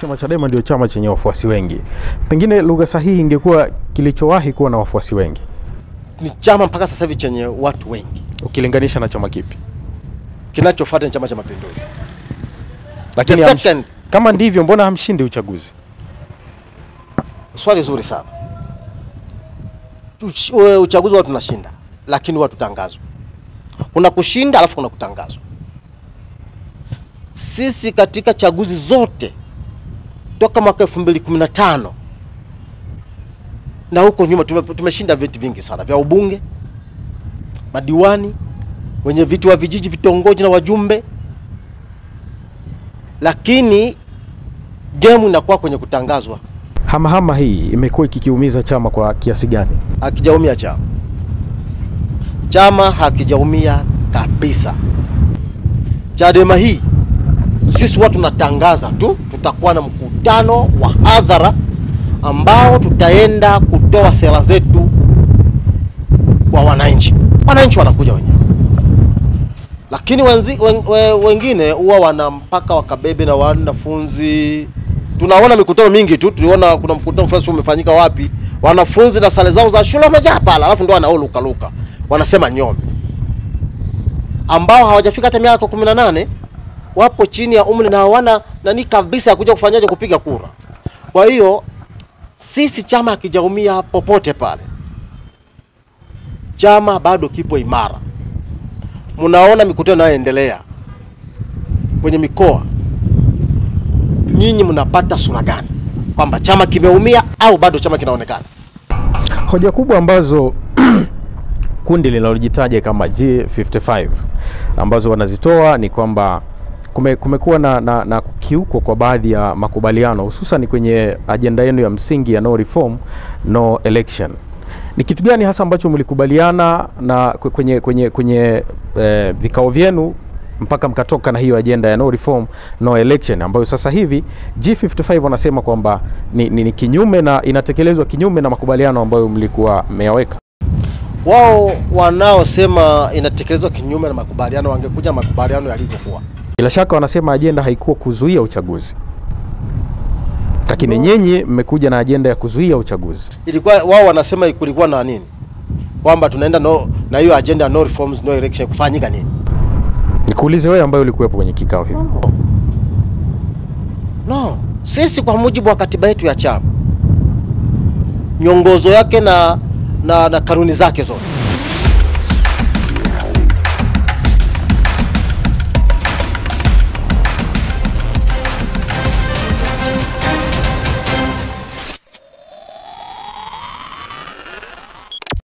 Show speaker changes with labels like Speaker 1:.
Speaker 1: unasema Chadema ndio chama chenye wafuasi wengi. Pengine lugha sahihi ingekuwa kilichowahi kuwa na wafuasi wengi.
Speaker 2: Ni chama mpaka sasa hivi chenye watu wengi.
Speaker 1: Ukilinganisha na chama kipi?
Speaker 2: Kinachofuata ni Chama cha Mapinduzi.
Speaker 1: Lakini kama ndivyo mbona hamshindi uchaguzi?
Speaker 2: Swali zuri sana. Uchaguzi watu tunashinda, lakini watu tangazwa. Kuna kushinda alafu kuna kutangazwa. Sisi katika chaguzi zote toka mwaka 2015 na huko nyuma tumeshinda viti vingi sana vya ubunge, madiwani, wenye viti wa vijiji, vitongoji na wajumbe. Lakini game inakuwa kwenye kutangazwa.
Speaker 1: Hamahama hii imekuwa ikikiumiza chama kwa kiasi gani?
Speaker 2: Hakijaumia chama. Chama hakijaumia kabisa. Chadema hii sisi watu tunatangaza tu, tutakuwa na mkutano wa hadhara ambao tutaenda kutoa sera zetu kwa wananchi. Wananchi wanakuja wenyewe. Lakini wengine huwa wana mpaka wakabebe na wanafunzi. Tunaona mikutano mingi tu, tuliona kuna mkutano fulani umefanyika wapi, wanafunzi na sare zao za shule wamejaa pala, alafu ndio wanaoluka wanasema nyombe, ambao hawajafika hata miaka 18, wapo chini ya umri na hawana nani kabisa ya kuja kufanyaje kupiga kura. Kwa hiyo sisi chama hakijaumia popote pale. Chama bado kipo imara. Mnaona mikutano inayoendelea kwenye mikoa. Nyinyi mnapata sura gani? Kwamba chama kimeumia au bado chama kinaonekana?
Speaker 1: Hoja kubwa ambazo kundi linalojitaja kama G55 ambazo wanazitoa ni kwamba kumekuwa na kukiuko kwa baadhi ya makubaliano, hususan kwenye ajenda yenu ya msingi ya no reform no election. Ni kitu gani hasa ambacho mlikubaliana na kwenye vikao vyenu mpaka mkatoka na hiyo ajenda ya no reform no election, ambayo sasa hivi G55 wanasema kwamba ni kinyume na inatekelezwa kinyume na makubaliano ambayo mlikuwa mmeyaweka?
Speaker 2: Wao wanaosema inatekelezwa kinyume na makubaliano wangekuja na makubaliano yalivyokuwa.
Speaker 1: Bila shaka wanasema ajenda haikuwa kuzuia uchaguzi. Lakini nyinyi mmekuja na ajenda ya kuzuia uchaguzi.
Speaker 2: Ilikuwa wao wanasema kulikuwa na nini? Kwamba tunaenda na hiyo agenda no reforms no election kufanyika nini?
Speaker 1: Nikuulize wewe ambaye ulikuwepo kwenye kikao hivi.
Speaker 2: No, sisi kwa mujibu wa katiba yetu ya chama, miongozo yake na kanuni zake zote,